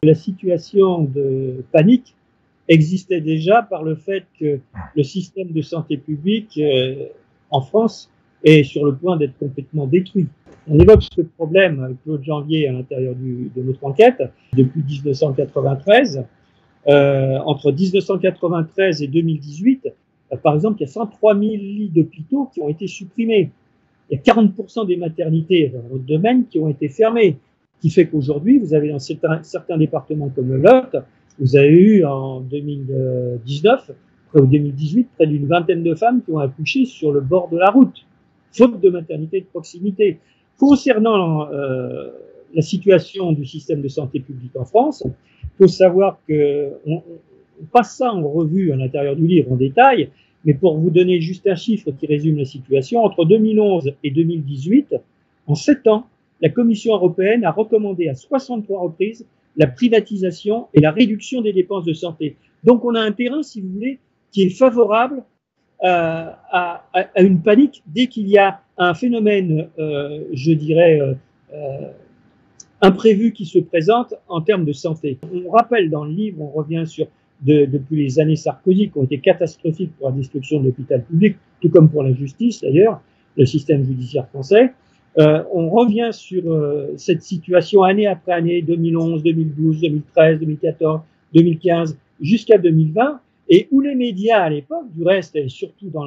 La situation de panique existait déjà par le fait que le système de santé publique en France est sur le point d'être complètement détruit. On évoque ce problème, Claude Janvier, à l'intérieur de notre enquête, depuis 1993. Entre 1993 et 2018, par exemple, il y a 103 000 lits d'hôpitaux qui ont été supprimés. Il y a 40% des maternités dans votre domaine qui ont été fermées, qui fait qu'aujourd'hui, vous avez dans certains départements comme le Lot, vous avez eu en 2019, ou 2018, près d'une vingtaine de femmes qui ont accouché sur le bord de la route, faute de maternité de proximité. Concernant la situation du système de santé publique en France, il faut savoir qu'on passe ça en revue à l'intérieur du livre en détail, mais pour vous donner juste un chiffre qui résume la situation, entre 2011 et 2018, en 7 ans, la Commission européenne a recommandé à 63 reprises la privatisation et la réduction des dépenses de santé. Donc on a un terrain, si vous voulez, qui est favorable à une panique dès qu'il y a un phénomène, je dirais, imprévu qui se présente en termes de santé. On rappelle dans le livre, on revient sur depuis les années Sarkozy qui ont été catastrophiques pour la destruction de l'hôpital public, tout comme pour la justice d'ailleurs, le système judiciaire français. On revient sur cette situation année après année, 2011, 2012, 2013, 2014, 2015, jusqu'à 2020, et où les médias à l'époque, du reste, et surtout dans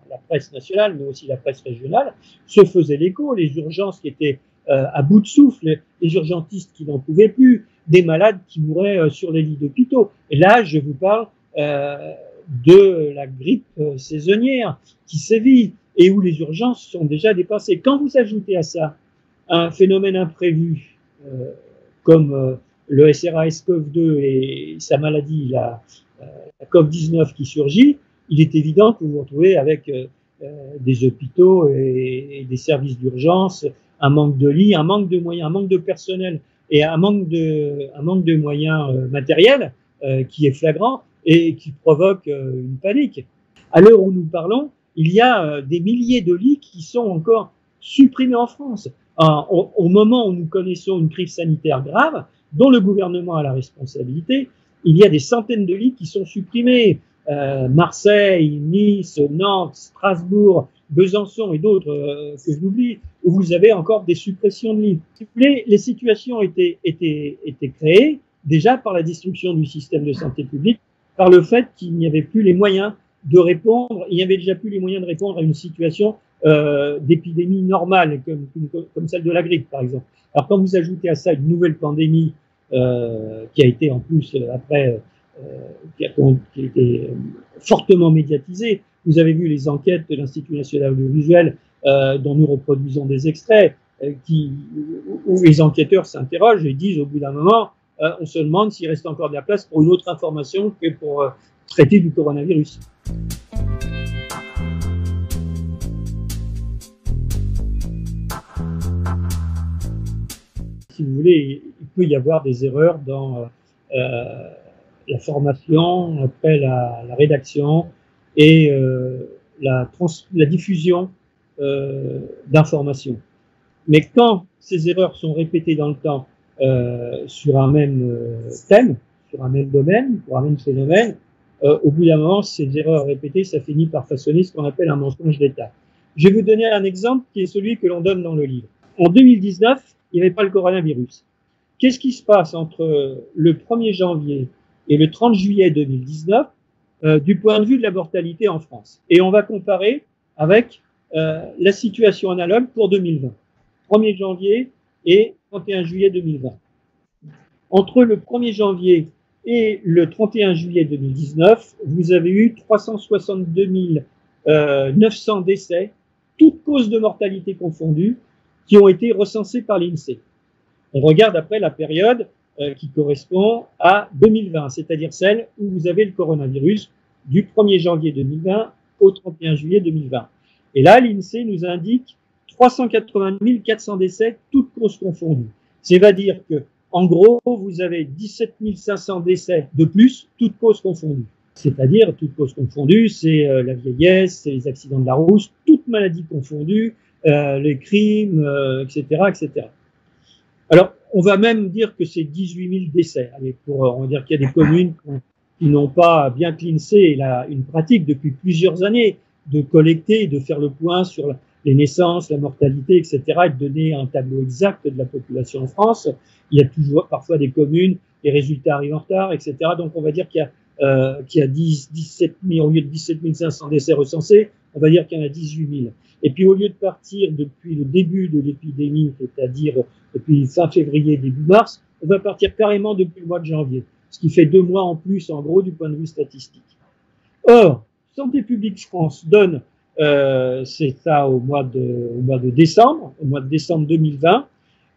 la presse nationale, mais aussi la presse régionale, se faisaient l'écho, les urgences qui étaient à bout de souffle, les urgentistes qui n'en pouvaient plus, des malades qui mouraient sur les lits d'hôpitaux. Et là, je vous parle de la grippe saisonnière qui sévit et où les urgences sont déjà dépassées. Quand vous ajoutez à ça un phénomène imprévu comme le SRAS-CoV-2 et sa maladie, la COVID-19 qui surgit, il est évident que vous vous retrouvez avec des hôpitaux et des services d'urgence, un manque de lits, un manque de moyens, un manque de personnel et un manque de moyens matériels qui est flagrant et qui provoque une panique. À l'heure où nous parlons, il y a des milliers de lits qui sont encore supprimés en France. Au moment où nous connaissons une crise sanitaire grave, dont le gouvernement a la responsabilité, il y a des centaines de lits qui sont supprimés. Marseille, Nice, Nantes, Strasbourg, Besançon et d'autres que j'oublie, où vous avez encore des suppressions de lits. Si vous voulez, les situations étaient créées déjà par la destruction du système de santé publique, par le fait qu'il n'y avait plus les moyens de répondre, il n'y avait déjà plus les moyens de répondre à une situation d'épidémie normale, comme celle de la grippe, par exemple. Alors quand vous ajoutez à ça une nouvelle pandémie qui a été en plus après qui a été fortement médiatisée. Vous avez vu les enquêtes de l'Institut national audiovisuel dont nous reproduisons des extraits où les enquêteurs s'interrogent et disent au bout d'un moment on se demande s'il reste encore de la place pour une autre information que pour traiter du coronavirus. Si vous voulez, il peut y avoir des erreurs dans la formation, après la rédaction et la diffusion d'informations. Mais quand ces erreurs sont répétées dans le temps sur un même thème, sur un même domaine, pour un même phénomène, au bout d'un moment, ces erreurs répétées, ça finit par façonner ce qu'on appelle un mensonge d'État. Je vais vous donner un exemple qui est celui que l'on donne dans le livre. En 2019, il n'y avait pas le coronavirus. Qu'est-ce qui se passe entre le 1er janvier et le 30 juillet 2019 du point de vue de la mortalité en France? Et on va comparer avec la situation analogue pour 2020. 1er janvier et 31 juillet 2020. Entre le 1er janvier et le 31 juillet 2019, vous avez eu 362 900 décès, toutes causes de mortalité confondues, qui ont été recensés par l'INSEE. On regarde après la période qui correspond à 2020, c'est-à-dire celle où vous avez le coronavirus du 1er janvier 2020 au 31 juillet 2020. Et là, l'INSEE nous indique 380 400 décès, toutes causes confondues. C'est-à-dire que, en gros, vous avez 17 500 décès de plus, toutes causes confondues. C'est-à-dire, toutes causes confondues, c'est la vieillesse, c'est les accidents de la route, toutes maladies confondues, les crimes, etc., etc. Alors, On va même dire que c'est 18 000 décès. Allez, on va dire qu'il y a des communes qui n'ont pas, bien que l'INSEE ait une pratique depuis plusieurs années de collecter, de faire le point sur les naissances, la mortalité, etc., et de donner un tableau exact de la population en France. Il y a toujours parfois des communes, les résultats arrivent en retard, etc. Donc on va dire qu'il y a 17 000, au lieu de 17 500 décès recensés, on va dire qu'il y en a 18 000. Et puis au lieu de partir depuis le début de l'épidémie, c'est-à-dire depuis fin février, début mars, on va partir carrément depuis le mois de janvier, ce qui fait 2 mois en plus, en gros, du point de vue statistique. Or, Santé publique France donne, c'est ça au mois de décembre 2020,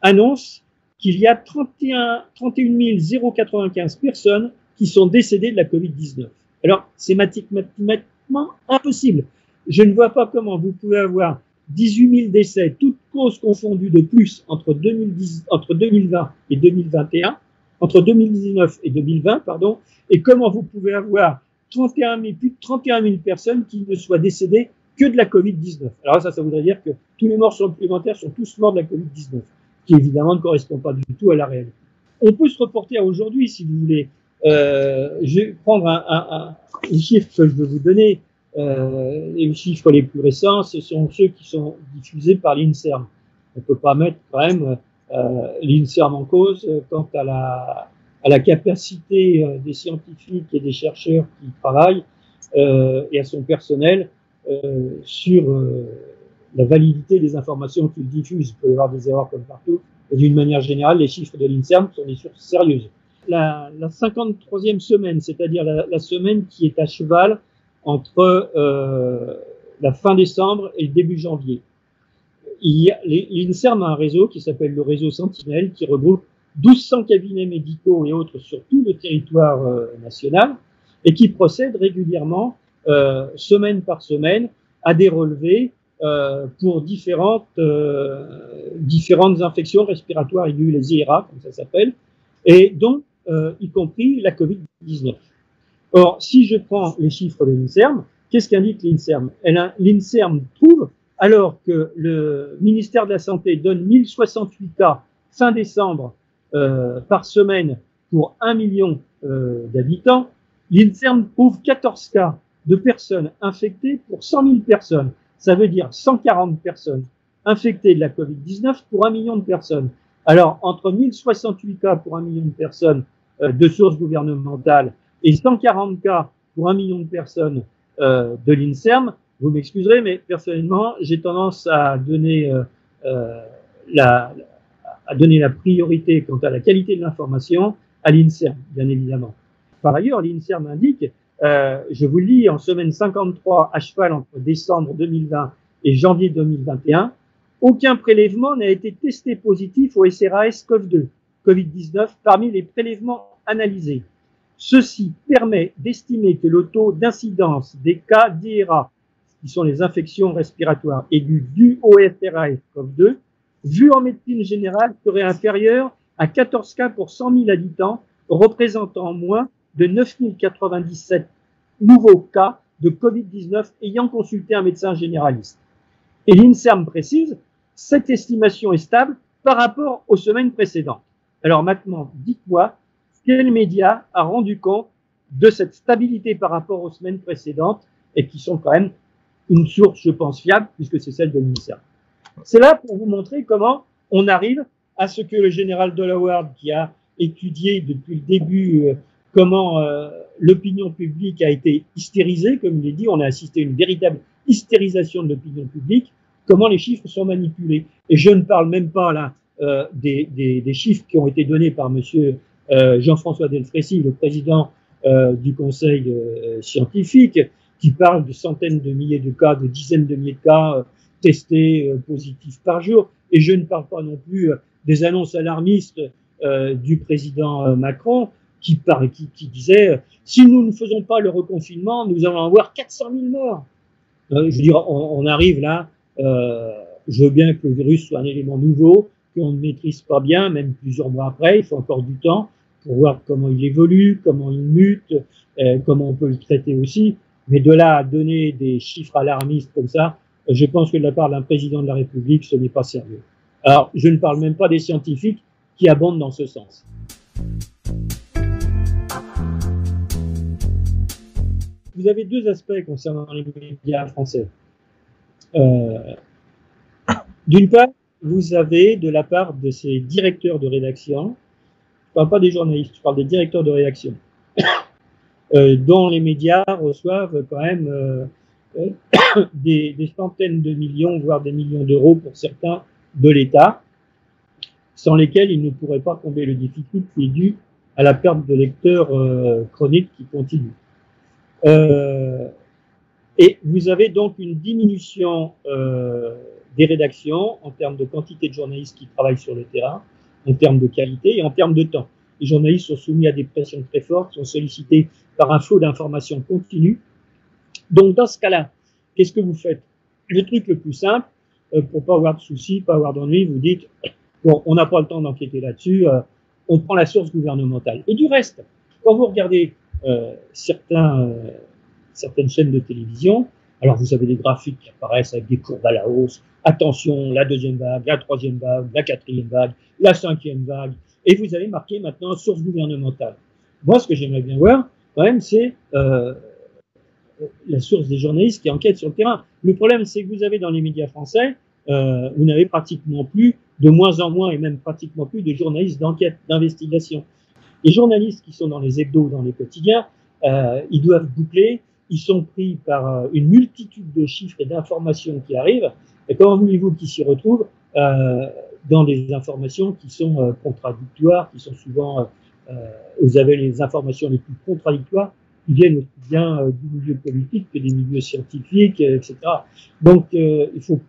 annonce qu'il y a 31 095 personnes qui sont décédées de la Covid-19. Alors, c'est mathématiquement impossible. Je ne vois pas comment vous pouvez avoir 18 000 décès, toutes causes confondues de plus entre 2020 et 2021, entre 2019 et 2020, pardon, et comment vous pouvez avoir plus de 31 000 personnes qui ne soient décédées que de la Covid-19. Alors ça voudrait dire que tous les morts supplémentaires sont tous morts de la Covid-19, qui évidemment ne correspond pas du tout à la réalité. On peut se reporter à aujourd'hui, si vous voulez. Je vais prendre les chiffres que je vais vous donner. Les chiffres les plus récents, ce sont ceux qui sont diffusés par l'INSERM. On ne peut pas mettre quand même l'INSERM en cause quant à la capacité des scientifiques et des chercheurs qui travaillent et à son personnel sur la validité des informations qu'ils diffusent. Il peut y avoir des erreurs comme partout. Et d'une manière générale, les chiffres de l'INSERM sont des sources sérieuses. La 53e semaine, c'est-à-dire la semaine qui est à cheval entre la fin décembre et le début janvier. L'INSERM a un réseau qui s'appelle le réseau Sentinelle, qui regroupe 1200 cabinets médicaux et autres sur tout le territoire national, et qui procède régulièrement, semaine par semaine, à des relevés pour différentes infections respiratoires aiguës, les IRA, comme ça s'appelle, et dont y compris la Covid-19. Or, si je prends les chiffres de l'INSERM, qu'est-ce qu'indique l'INSERM? L'INSERM trouve, alors que le ministère de la Santé donne 1068 cas fin décembre par semaine pour 1 million d'habitants, l'INSERM trouve 14 cas de personnes infectées pour 100 000 personnes. Ça veut dire 140 personnes infectées de la Covid-19 pour 1 million de personnes. Alors, entre 1068 cas pour 1 million de personnes de sources gouvernementales et 140 cas pour 1 million de personnes de l'INSERM, vous m'excuserez, mais personnellement, j'ai tendance à donner la priorité quant à la qualité de l'information à l'INSERM, bien évidemment. Par ailleurs, l'INSERM indique, je vous le lis, en semaine 53 à cheval entre décembre 2020 et janvier 2021, aucun prélèvement n'a été testé positif au SRAS-CoV-2, Covid-19, parmi les prélèvements analysés. Ceci permet d'estimer que le taux d'incidence des cas d'IRA, qui sont les infections respiratoires aiguës dues au SRAS-CoV-2, vu en médecine générale, serait inférieur à 14 cas pour 100 000 habitants, représentant moins de 9 097 nouveaux cas de Covid-19 ayant consulté un médecin généraliste. Et l'INSERM précise, cette estimation est stable par rapport aux semaines précédentes. Alors maintenant, dites-moi, quel média a rendu compte de cette stabilité par rapport aux semaines précédentes et qui sont quand même une source, je pense, fiable, puisque c'est celle de l'INSERM. C'est là pour vous montrer comment on arrive à ce que le général Delaware, qui a étudié depuis le début comment l'opinion publique a été hystérisée, comme il est dit, on a assisté à une véritable hystérisation de l'opinion publique, comment les chiffres sont manipulés. Et je ne parle même pas là des chiffres qui ont été donnés par monsieur Jean-François Delfrécy, le président du conseil scientifique, qui parle de centaines de milliers de cas, de dizaines de milliers de cas testés positifs par jour. Et je ne parle pas non plus des annonces alarmistes du président Macron, qui disait si nous ne faisons pas le reconfinement, nous allons avoir 400 000 morts. Je veux dire, on arrive là, je veux bien que le virus soit un élément nouveau, qu'on ne maîtrise pas bien, même plusieurs mois après, il faut encore du temps pour voir comment il évolue, comment il mute, comment on peut le traiter aussi. Mais de là à donner des chiffres alarmistes comme ça, je pense que de la part d'un président de la République, ce n'est pas sérieux. Alors, je ne parle même pas des scientifiques qui abondent dans ce sens. Vous avez deux aspects concernant les médias français. D'une part, vous avez de la part de ces directeurs de rédaction, je ne parle pas des journalistes, je parle des directeurs de rédaction, dont les médias reçoivent quand même des centaines de millions, voire des millions d'euros pour certains de l'État, sans lesquels ils ne pourraient pas combler le déficit qui est dû à la perte de lecteurs chroniques qui continue. Et vous avez donc une diminution des rédactions en termes de quantité de journalistes qui travaillent sur le terrain, en termes de qualité et en termes de temps. Les journalistes sont soumis à des pressions très fortes, sont sollicités par un flot d'informations continu. Donc dans ce cas-là, qu'est-ce que vous faites? Le truc le plus simple, pour pas avoir de soucis, pas avoir d'ennuis, vous dites bon, on n'a pas le temps d'enquêter là-dessus, on prend la source gouvernementale. Et du reste, quand vous regardez certaines chaînes de télévision, alors vous avez des graphiques qui apparaissent avec des courbes à la hausse, attention, la deuxième vague, la troisième vague, la quatrième vague, la cinquième vague, et vous avez marqué maintenant source gouvernementale. Moi, ce que j'aimerais bien voir, quand même, c'est la source des journalistes qui enquêtent sur le terrain. Le problème, c'est que vous avez dans les médias français, vous n'avez pratiquement plus, de moins en moins, et même pratiquement plus, de journalistes d'enquête, d'investigation. Les journalistes qui sont dans les hebdos, dans les quotidiens, ils doivent boucler, ils sont pris par une multitude de chiffres et d'informations qui arrivent, et comment voulez-vous qu'ils s'y retrouvent dans des informations qui sont contradictoires, qui sont souvent, vous avez les informations les plus contradictoires, qui viennent aussi bien du milieu politique que des milieux scientifiques, etc. Donc, il faut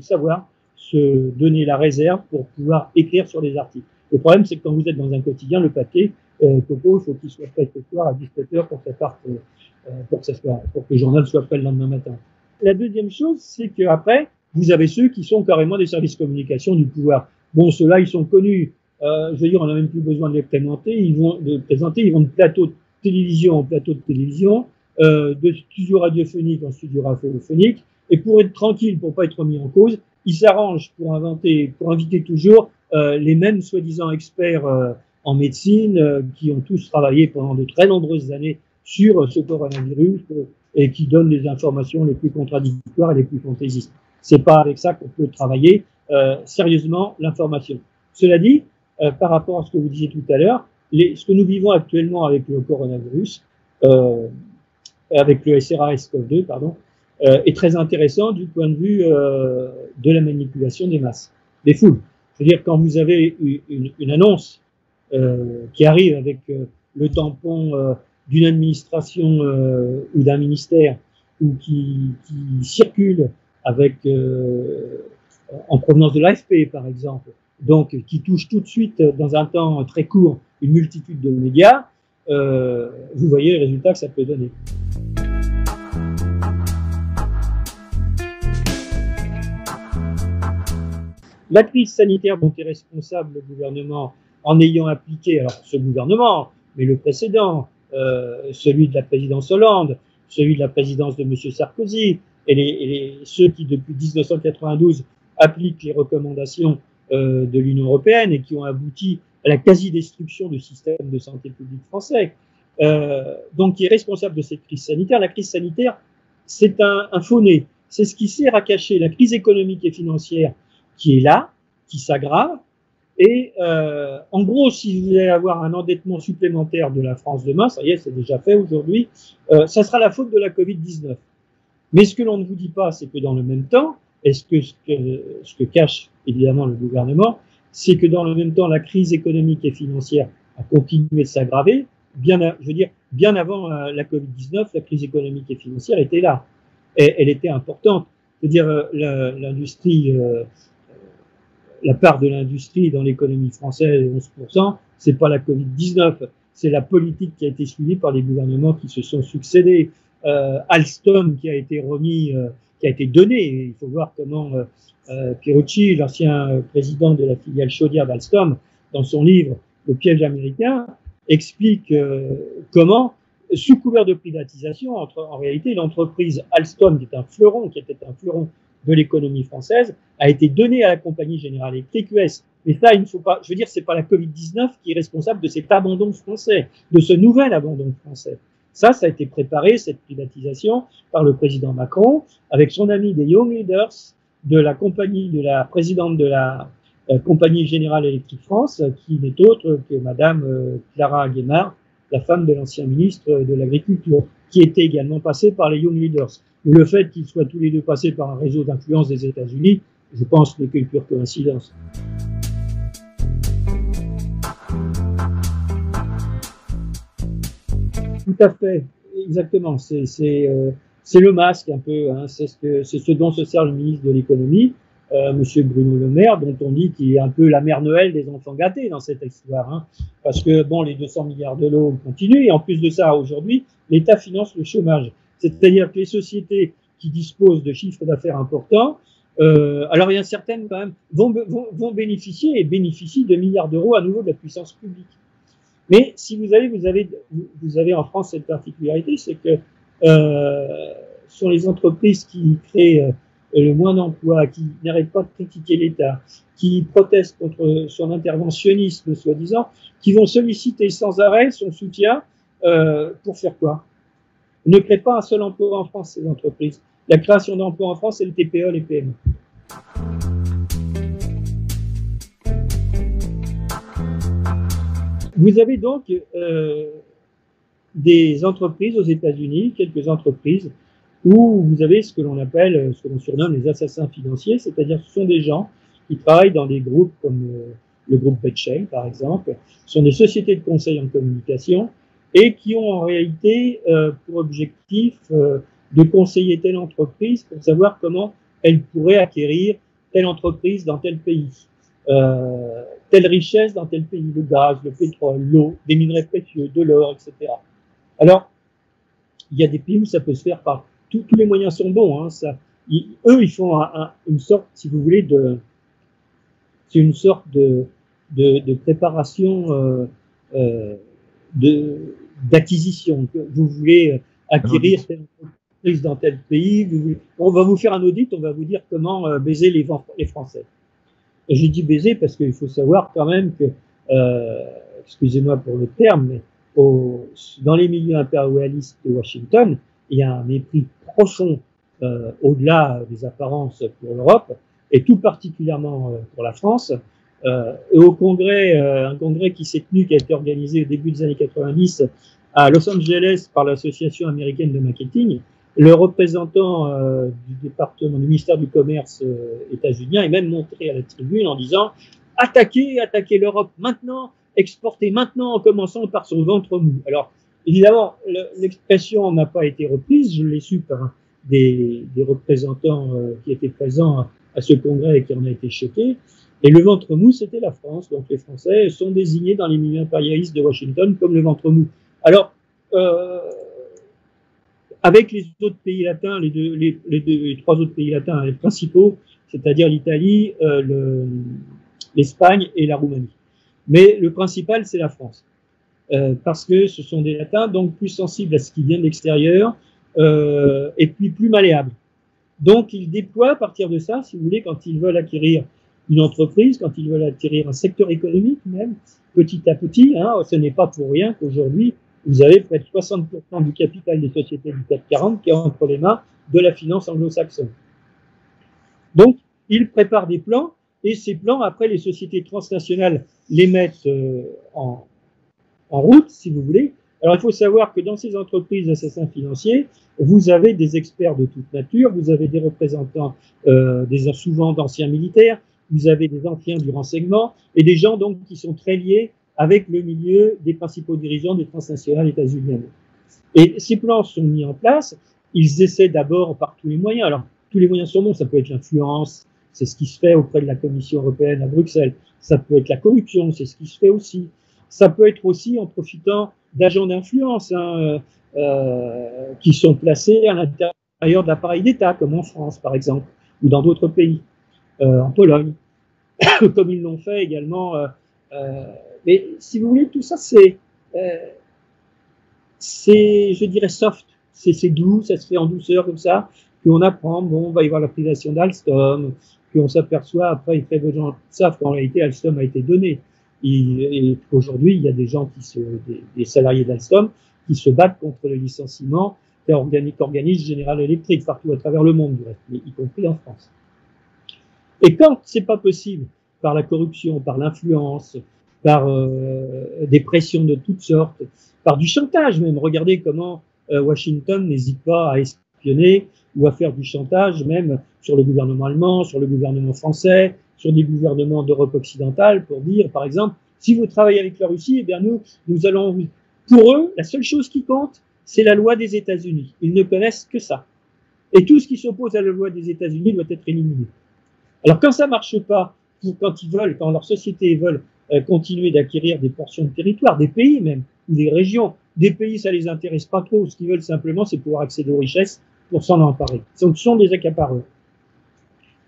savoir se donner la réserve pour pouvoir écrire sur les articles. Le problème, c'est que quand vous êtes dans un quotidien, le papier, Coco, il faut qu'il soit prêt ce soir à 17h pour que le journal soit prêt le lendemain matin. La deuxième chose, c'est qu'après, vous avez ceux qui sont carrément des services de communication du pouvoir. Bon, ceux-là, ils sont connus. Je veux dire, on n'a même plus besoin de les présenter. Ils vont de plateau de télévision en plateau de télévision, de studio radiophonique en studio radiophonique. Et pour être tranquille, pour pas être mis en cause, ils s'arrangent pour inviter toujours les mêmes soi-disant experts en médecine qui ont tous travaillé pendant de très nombreuses années sur ce coronavirus et qui donnent les informations les plus contradictoires et les plus fantaisistes. C'est pas avec ça qu'on peut travailler sérieusement l'information. Cela dit, par rapport à ce que vous disiez tout à l'heure, ce que nous vivons actuellement avec le coronavirus, avec le SRAS-CoV-2, pardon, est très intéressant du point de vue de la manipulation des masses, des foules. C'est-à-dire quand vous avez une annonce qui arrive avec le tampon d'une administration ou d'un ministère ou qui circule avec en provenance de l'AFP par exemple, donc qui touche tout de suite dans un temps très court une multitude de médias, vous voyez le résultat que ça peut donner. La crise sanitaire dont est responsable le gouvernement en ayant appliqué, alors ce gouvernement, mais le précédent, celui de la présidence Hollande, celui de la présidence de M. Sarkozy, et ceux qui depuis 1992 appliquent les recommandations de l'Union européenne et qui ont abouti à la quasi-destruction du système de santé publique français, donc qui est responsable de cette crise sanitaire. La crise sanitaire, c'est un faux-nez. C'est ce qui sert à cacher la crise économique et financière qui est là, qui s'aggrave. Et en gros, si vous allez avoir un endettement supplémentaire de la France demain, ça y est, c'est déjà fait aujourd'hui, ça sera la faute de la Covid-19. Mais ce que l'on ne vous dit pas, c'est que dans le même temps, ce que cache évidemment le gouvernement, c'est que dans le même temps, la crise économique et financière a continué de s'aggraver. Bien avant la Covid-19, la crise économique et financière était là. Et elle était importante. C'est-à-dire l'industrie, la part de l'industrie dans l'économie française est 11%, c'est pas la Covid-19, c'est la politique qui a été suivie par les gouvernements qui se sont succédés. Alstom qui a été remis, qui a été donné, il faut voir comment Pierucci, l'ancien président de la filiale chaudière d'Alstom, dans son livre Le piège américain, explique comment, sous couvert de privatisation, en réalité l'entreprise Alstom, qui était un fleuron de l'économie française a été donné à la Compagnie Générale Électrique US. Mais ça, il ne faut pas, je veux dire, c'est pas la Covid-19 qui est responsable de cet abandon français, de ce nouvel abandon français. Ça a été préparé, cette privatisation, par le président Macron, avec son ami des Young Leaders, de la compagnie, de la présidente de la Compagnie Générale Électrique France, qui n'est autre que Madame Clara Guémard, la femme de l'ancien ministre de l'Agriculture, qui était également passée par les Young Leaders. Mais le fait qu'ils soient tous les deux passés par un réseau d'influence des États-Unis, je pense n'est qu'une pure coïncidence. Tout à fait, exactement. C'est le masque un peu, hein. C'est ce dont se sert le ministre de l'économie, Monsieur Bruno Le Maire, dont on dit qu'il est un peu la mère Noël des enfants gâtés dans cette histoire, hein. Parce que bon, les 200 milliards de l'eau continuent, et en plus de ça, aujourd'hui, l'État finance le chômage. C'est-à-dire que les sociétés qui disposent de chiffres d'affaires importants, alors il y a certaines quand même vont bénéficier et bénéficient de milliards d'euros à nouveau de la puissance publique. Mais si vous avez en France cette particularité, c'est que sont les entreprises qui créent le moins d'emplois, qui n'arrêtent pas de critiquer l'État, qui protestent contre son interventionnisme, soi-disant, qui vont solliciter sans arrêt son soutien pour faire quoi? Ne créent pas un seul emploi en France, ces entreprises. La création d'emplois en France, c'est le TPE, les PME. Vous avez donc des entreprises aux États-Unis, quelques entreprises, où vous avez ce que l'on appelle, ce que l'on surnomme les assassins financiers, c'est-à-dire que ce sont des gens qui travaillent dans des groupes comme le groupe Betshey, par exemple, ce sont des sociétés de conseil en communication, et qui ont en réalité pour objectif de conseiller telle entreprise pour savoir comment elle pourrait acquérir telle entreprise dans tel pays. Telle richesse dans tel pays, le gaz, le pétrole, l'eau, des minerais précieux, de l'or, etc. Alors, il y a des pays où ça peut se faire par tous les moyens sont bons. Hein, eux, ils font une sorte, si vous voulez, c'est une sorte de préparation d'acquisition. Vous voulez acquérir telle entreprise dans tel pays, on va vous faire un audit, on va vous dire comment baiser les Français. J'ai dit baiser parce qu'il faut savoir quand même que, excusez-moi pour le terme, mais dans les milieux impérialistes de Washington, il y a un mépris profond au-delà des apparences pour l'Europe, et tout particulièrement pour la France. Et au congrès, un congrès qui s'est tenu, qui a été organisé au début des années 90 à Los Angeles par l'Association américaine de marketing, le représentant du département du ministère du Commerce états-unien est même montré à la tribune en disant « Attaquez l'Europe maintenant, exportez maintenant en commençant par son ventre mou ». Alors, évidemment, l'expression n'a pas été reprise, je l'ai su par des représentants qui étaient présents à ce congrès et qui en a été choqués. Et le ventre mou, c'était la France. Donc les Français sont désignés dans les milieux impérialistes de Washington comme le ventre mou. Alors, avec les autres pays latins, les trois autres pays latins, les principaux, c'est-à-dire l'Italie, l'Espagne et la Roumanie. Mais le principal, c'est la France. Parce que ce sont des latins, donc plus sensibles à ce qui vient de l'extérieur, et puis plus malléables. Donc ils déploient à partir de ça, si vous voulez, quand ils veulent acquérir une entreprise, quand ils veulent acquérir un secteur économique même, petit à petit, hein, ce n'est pas pour rien qu'aujourd'hui, vous avez près de 60% du capital des sociétés du CAC 40 qui est entre les mains de la finance anglo-saxonne. Donc, ils préparent des plans, et ces plans, après, les sociétés transnationales les mettent en route, si vous voulez. Alors, il faut savoir que dans ces entreprises d'assassins financiers, vous avez des experts de toute nature, vous avez des représentants, souvent d'anciens militaires, vous avez des anciens du renseignement, et des gens donc qui sont très liés avec le milieu des principaux dirigeants des transnationales états-uniennes. Et ces plans sont mis en place, ils essaient d'abord par tous les moyens. Alors, tous les moyens sont bons, ça peut être l'influence, c'est ce qui se fait auprès de la Commission européenne à Bruxelles, ça peut être la corruption, c'est ce qui se fait aussi. Ça peut être aussi en profitant d'agents d'influence qui sont placés à l'intérieur d'appareils d'État, comme en France par exemple, ou dans d'autres pays, en Pologne, comme ils l'ont fait également. Mais si vous voulez, tout ça c'est, je dirais soft, c'est doux, ça se fait en douceur comme ça. qu'on apprend, bon, va y avoir la privation d'Alstom, qu'on s'aperçoit après, très peu de gens savent qu'en réalité Alstom a été donné. Et aujourd'hui, il y a des gens des salariés d'Alstom qui se battent contre le licenciement qu'organise General Electric partout à travers le monde, du reste, y compris en France. Et quand c'est pas possible, par la corruption, par l'influence, par des pressions de toutes sortes, par du chantage même, regardez comment Washington n'hésite pas à espionner ou à faire du chantage même sur le gouvernement allemand, sur le gouvernement français, sur des gouvernements d'Europe occidentale pour dire, par exemple, si vous travaillez avec la Russie, eh bien nous allons, pour eux, la seule chose qui compte, c'est la loi des États-Unis. Ils ne connaissent que ça. Et tout ce qui s'oppose à la loi des États-Unis doit être éliminé. Alors quand ça marche pas, quand leurs sociétés veulent continuer d'acquérir des portions de territoire, des pays même, ou des régions, des pays ça les intéresse pas trop, ce qu'ils veulent simplement c'est pouvoir accéder aux richesses pour s'en emparer. Ce sont des accapareurs.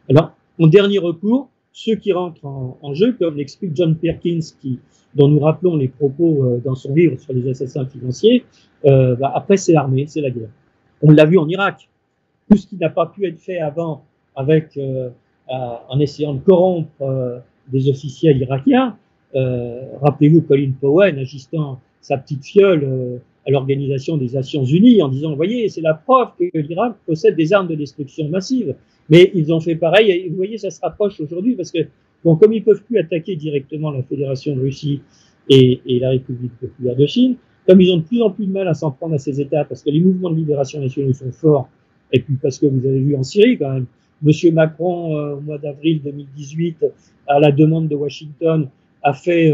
Alors, en dernier recours, ceux qui rentrent en jeu, comme l'explique John Perkins, dont nous rappelons les propos dans son livre sur les assassins financiers, après c'est l'armée, c'est la guerre. On l'a vu en Irak. Tout ce qui n'a pas pu être fait avant avec en essayant de corrompre des officiels irakiens. Rappelez-vous Colin Powell agissant sa petite fiole à l'Organisation des Nations Unies en disant, vous voyez, c'est la preuve que l'Irak possède des armes de destruction massive. Mais ils ont fait pareil, et vous voyez, ça se rapproche aujourd'hui parce que, bon, comme ils peuvent plus attaquer directement la Fédération de Russie et la République populaire de Chine, comme ils ont de plus en plus de mal à s'en prendre à ces États parce que les mouvements de libération nationaux sont forts, et puis parce que vous avez vu en Syrie quand même, Monsieur Macron, au mois d'avril 2018, à la demande de Washington, a fait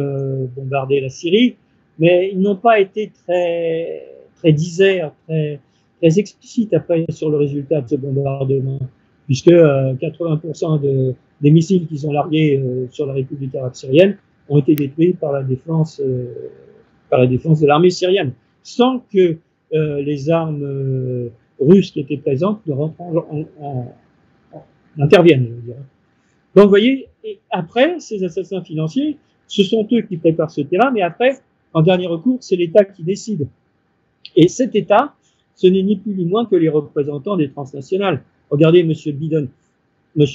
bombarder la Syrie, mais ils n'ont pas été très diserts, très explicites après sur le résultat de ce bombardement, puisque 80% des missiles qu'ils ont largués sur la République arabe syrienne ont été détruits par la défense de l'armée syrienne, sans que les armes russes qui étaient présentes ne rentrent interviennent, je veux dire. Donc, vous voyez, et après, ces assassins financiers, ce sont eux qui préparent ce terrain, mais après, en dernier recours, c'est l'État qui décide. Et cet État, ce n'est ni plus ni moins que les représentants des transnationales. Regardez M. Biden, M.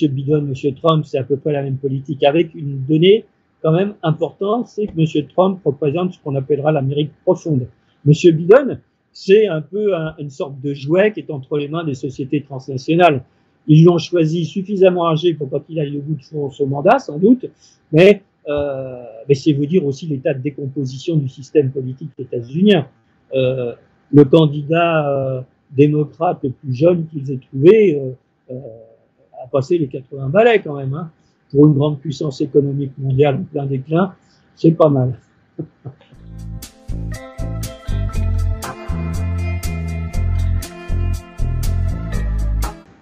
Trump, c'est à peu près la même politique, avec une donnée quand même importante, c'est que M. Trump représente ce qu'on appellera l'Amérique profonde. M. Biden, c'est un peu une sorte de jouet qui est entre les mains des sociétés transnationales. Ils l'ont choisi suffisamment âgé pour pas qu'il aille au bout de son mandat, sans doute, mais c'est vous dire aussi l'état de décomposition du système politique états-unien. Le candidat démocrate le plus jeune qu'ils aient trouvé a passé les 80 balais quand même. Hein. Pour une grande puissance économique mondiale en plein déclin, c'est pas mal.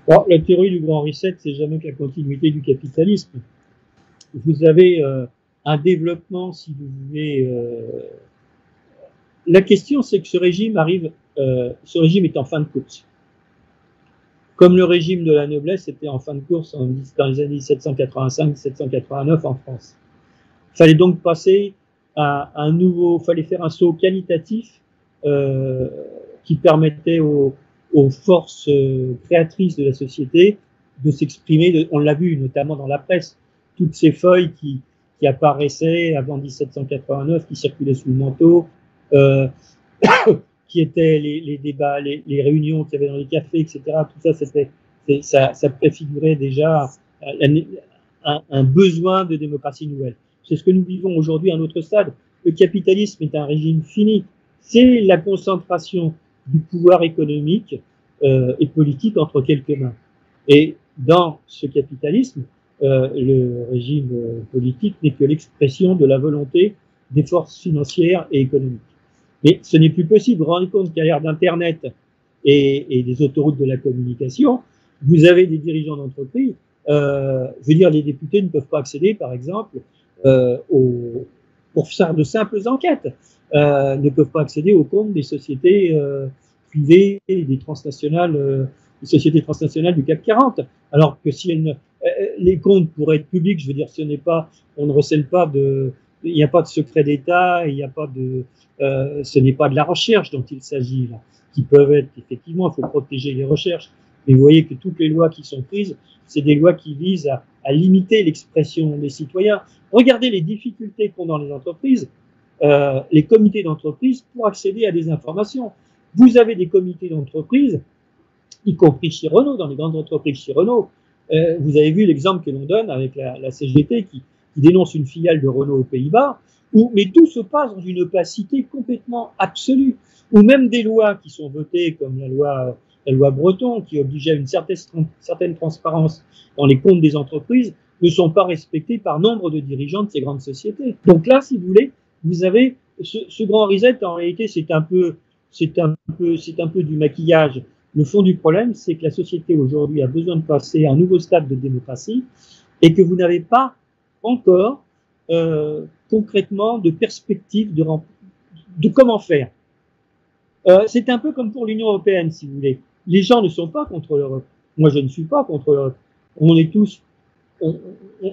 Bon, la théorie du grand reset, c'est jamais que la continuité du capitalisme. Vous avez un développement, si vous voulez. La question, c'est que ce régime est en fin de course. Comme le régime de la noblesse était en fin de course dans les années 1785-1789 en France. Il fallait donc passer à fallait faire un saut qualitatif qui permettait aux forces créatrices de la société de s'exprimer. On l'a vu notamment dans la presse, toutes ces feuilles qui apparaissaient avant 1789, qui circulaient sous le manteau, qui étaient les débats, les réunions qu'il y avait dans les cafés, etc. Tout ça, ça préfigurait déjà un besoin de démocratie nouvelle. C'est ce que nous vivons aujourd'hui à un autre stade. Le capitalisme est un régime fini. C'est la concentration du pouvoir économique et politique entre quelques mains. Et dans ce capitalisme, le régime politique n'est que l'expression de la volonté des forces financières et économiques. Mais ce n'est plus possible. Vous vous rendez compte qu'à l'ère d'Internet et des autoroutes de la communication, vous avez des dirigeants d'entreprise. Je veux dire, les députés ne peuvent pas accéder, par exemple, pour faire de simples enquêtes, ne peuvent pas accéder aux comptes des sociétés privées, des transnationales, des sociétés transnationales du CAC 40. Alors que si les comptes pourraient être publics, je veux dire, on ne recèle pas il n'y a pas de secret d'État, il n'y a pas ce n'est pas de la recherche dont il s'agit là, qui peuvent être effectivement, il faut protéger les recherches, Mais vous voyez que toutes les lois qui sont prises, c'est des lois qui visent à limiter l'expression des citoyens. Regardez les difficultés qu'ont dans les entreprises, les comités d'entreprise pour accéder à des informations. Vous avez des comités d'entreprise, y compris chez Renault, dans les grandes entreprises chez Renault. Vous avez vu l'exemple que l'on donne avec la CGT qui dénonce une filiale de Renault aux Pays-Bas, mais tout se passe dans une opacité complètement absolue, ou même des lois qui sont votées comme la loi Breton, qui obligeait à une certaine transparence dans les comptes des entreprises, ne sont pas respectées par nombre de dirigeants de ces grandes sociétés. Donc là, si vous voulez, vous avez ce grand reset, en réalité, c'est un peu du maquillage. Le fond du problème, c'est que la société aujourd'hui a besoin de passer à un nouveau stade de démocratie et que vous n'avez pas encore concrètement de perspective de comment faire. C'est un peu comme pour l'Union européenne, si vous voulez. Les gens ne sont pas contre l'Europe. Moi, je ne suis pas contre l'Europe. On est tous,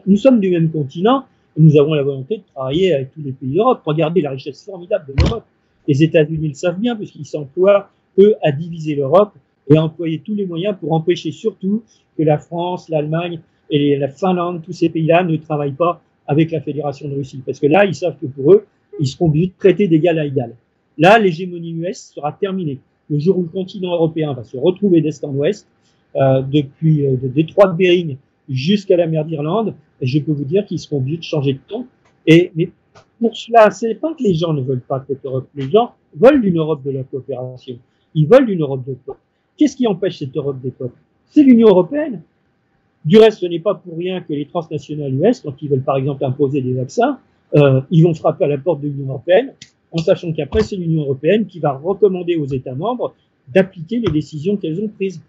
nous sommes du même continent et nous avons la volonté de travailler avec tous les pays d'Europe. Regardez la richesse formidable de l'Europe. Les États-Unis le savent bien puisqu'ils s'emploient, eux, à diviser l'Europe et à employer tous les moyens pour empêcher surtout que la France, l'Allemagne et la Finlande, tous ces pays-là ne travaillent pas avec la Fédération de Russie. Parce que là, ils savent que pour eux, ils seront obligés de traiter d'égal à égal. Là, l'hégémonie US sera terminée. Le jour où le continent européen va se retrouver d'est en ouest, depuis le détroit de Bering jusqu'à la mer d'Irlande, je peux vous dire qu'ils seront obligés de changer de ton. Mais pour cela, c'est pas que les gens ne veulent pas de cette Europe. Les gens veulent une Europe de la coopération. Ils veulent une Europe de peuples. Qu'est-ce qui empêche cette Europe des peuples? C'est l'Union européenne. Du reste, ce n'est pas pour rien que les transnationales US, quand ils veulent par exemple imposer des vaccins, ils vont frapper à la porte de l'Union européenne, en sachant qu'après, c'est l'Union européenne qui va recommander aux États membres d'appliquer les décisions qu'elles ont prises.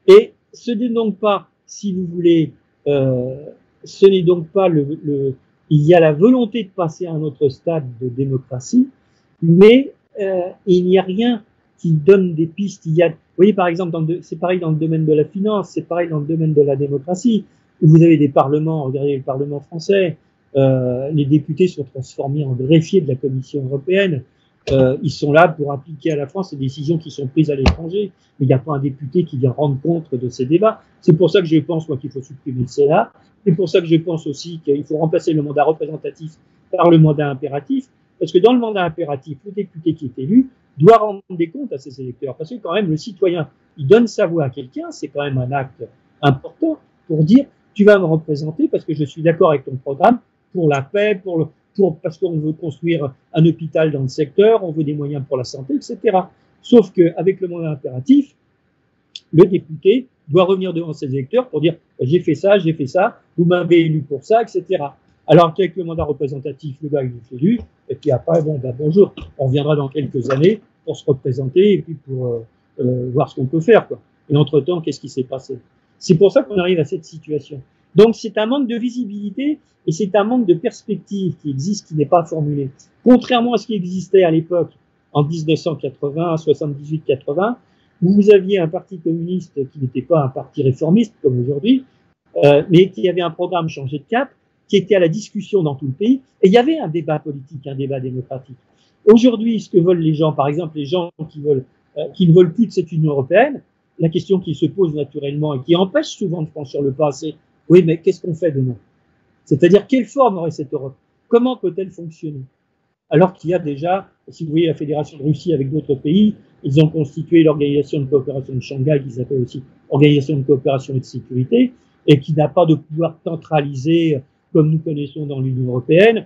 Et ce n'est donc pas, si vous voulez, ce n'est donc pas il y a la volonté de passer à un autre stade de démocratie, mais il n'y a rien qui donne des pistes. Vous voyez, par exemple, c'est pareil dans le domaine de la finance, c'est pareil dans le domaine de la démocratie, où vous avez des parlements, regardez le Parlement français, les députés sont transformés en greffiers de la Commission européenne. Ils sont là pour appliquer à la France les décisions qui sont prises à l'étranger, mais il n'y a pas un député qui vient rendre compte de ces débats. C'est pour ça que je pense, moi, qu'il faut supprimer le Sénat. C'est pour ça que je pense aussi qu'il faut remplacer le mandat représentatif par le mandat impératif, parce que dans le mandat impératif, le député qui est élu doit rendre des comptes à ses électeurs, parce que quand même, le citoyen, il donne sa voix à quelqu'un, c'est quand même un acte important pour dire, tu vas me représenter parce que je suis d'accord avec ton programme pour la paix, parce qu'on veut construire un hôpital dans le secteur, on veut des moyens pour la santé, etc. Sauf qu'avec le mandat impératif, le député doit revenir devant ses électeurs pour dire j'ai fait ça, vous m'avez élu pour ça, etc. Alors qu'avec le mandat représentatif, le gars il est élu, et puis après, bonjour, on reviendra dans quelques années pour se représenter et puis pour voir ce qu'on peut faire, quoi. Et entre-temps, qu'est-ce qui s'est passé? C'est pour ça qu'on arrive à cette situation. Donc c'est un manque de visibilité et c'est un manque de perspective qui existe, qui n'est pas formulé. Contrairement à ce qui existait à l'époque, en 1980, 78-80, où vous aviez un parti communiste qui n'était pas un parti réformiste comme aujourd'hui, mais qui avait un programme changé de cap, qui était à la discussion dans tout le pays, et il y avait un débat politique, un débat démocratique. Aujourd'hui, ce que veulent les gens, par exemple les gens qui ne veulent plus de cette Union européenne, la question qui se pose naturellement et qui empêche souvent de franchir le pas, c'est oui, mais qu'est-ce qu'on fait demain? C'est-à-dire, quelle forme aurait cette Europe? Comment peut-elle fonctionner? Alors qu'il y a déjà, si vous voyez la Fédération de Russie avec d'autres pays, ils ont constitué l'Organisation de coopération de Shanghai, qui s'appelle aussi Organisation de coopération et de sécurité, et qui n'a pas de pouvoir centralisé comme nous connaissons dans l'Union européenne,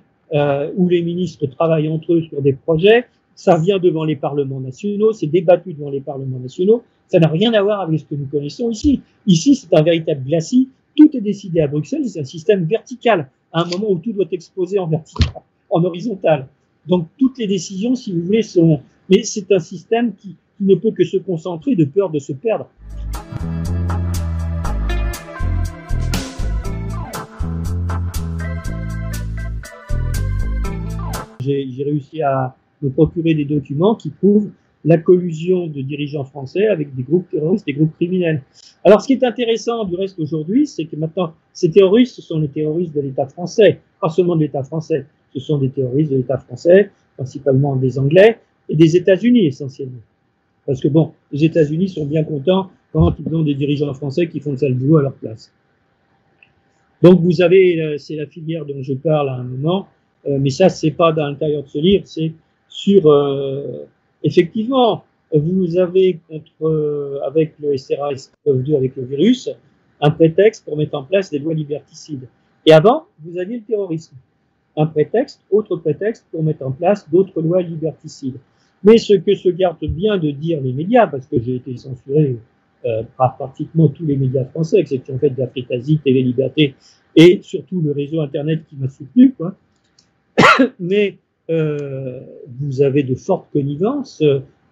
où les ministres travaillent entre eux sur des projets. Ça vient devant les parlements nationaux, c'est débattu devant les parlements nationaux. Ça n'a rien à voir avec ce que nous connaissons ici. Ici, c'est un véritable glacis. Tout est décidé à Bruxelles, c'est un système vertical, à un moment où tout doit être exposé en vertical, en horizontal. Donc, toutes les décisions, si vous voulez, sont... Mais c'est un système qui ne peut que se concentrer de peur de se perdre. J'ai réussi à me procurer des documents qui prouvent la collusion de dirigeants français avec des groupes terroristes, des groupes criminels. Alors, ce qui est intéressant du reste aujourd'hui, c'est que maintenant, ces terroristes, ce sont les terroristes de l'État français, pas seulement de l'État français, ce sont des terroristes de l'État français, principalement des Anglais, et des États-Unis essentiellement. Parce que bon, les États-Unis sont bien contents quand ils ont des dirigeants français qui font le sale boulot à leur place. Donc vous avez, c'est la filière dont je parle à un moment, mais ça c'est pas dans l'intérieur de ce livre, c'est sur, effectivement, vous avez avec le SRAS-CoV-2, avec le virus, un prétexte pour mettre en place des lois liberticides. Et avant, vous aviez le terrorisme. Un prétexte, autre prétexte pour mettre en place d'autres lois liberticides. Mais ce que se gardent bien de dire les médias, parce que j'ai été censuré par pratiquement tous les médias français, exception faite d'Afrique-Asie, TV Liberté, et surtout le réseau Internet qui m'a soutenu, quoi. Mais vous avez de fortes connivences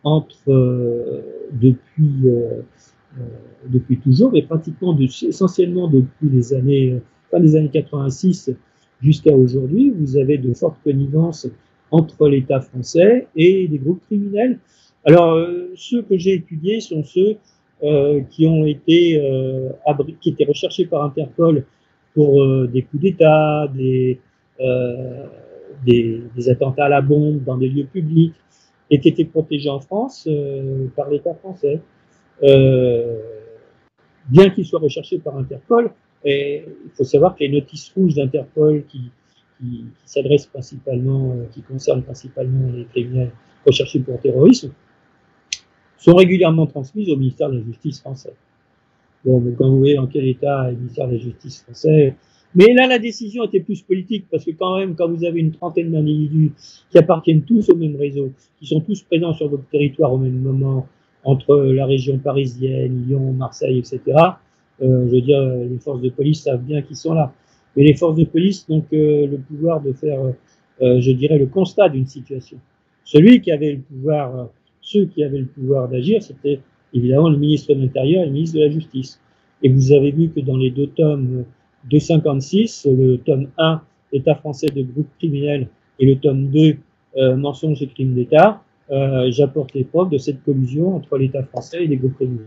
entre, depuis toujours, et pratiquement essentiellement depuis les années, fin des années 86 jusqu'à aujourd'hui, vous avez de fortes connivences entre l'État français et des groupes criminels. Alors, ceux que j'ai étudiés sont ceux qui ont été qui étaient recherchés par Interpol pour des coups d'État, des attentats à la bombe dans des lieux publics, et qui étaient protégés en France par l'État français. Bien qu'ils soient recherchés par Interpol, et il faut savoir que les notices rouges d'Interpol qui s'adressent principalement, qui concernent principalement les criminels recherchés pour terrorisme, sont régulièrement transmises au ministère de la Justice français. Bon, mais quand vous voyez dans quel état est le ministère de la Justice français. Mais là, la décision était plus politique, parce que quand même, quand vous avez une trentaine d'individus qui appartiennent tous au même réseau, qui sont tous présents sur votre territoire au même moment, entre la région parisienne, Lyon, Marseille, etc., je veux dire, les forces de police savent bien qu'ils sont là. Mais les forces de police n'ont que le pouvoir de faire, je dirais, le constat d'une situation. Celui qui avait le pouvoir, ceux qui avaient le pouvoir d'agir, c'était évidemment le ministre de l'Intérieur et le ministre de la Justice. Et vous avez vu que dans les deux tomes de 56, le tome 1, État français de groupes criminels, et le tome 2, Mensonges et crimes d'État, j'apporte les preuves de cette collusion entre l'État français et les groupes criminels.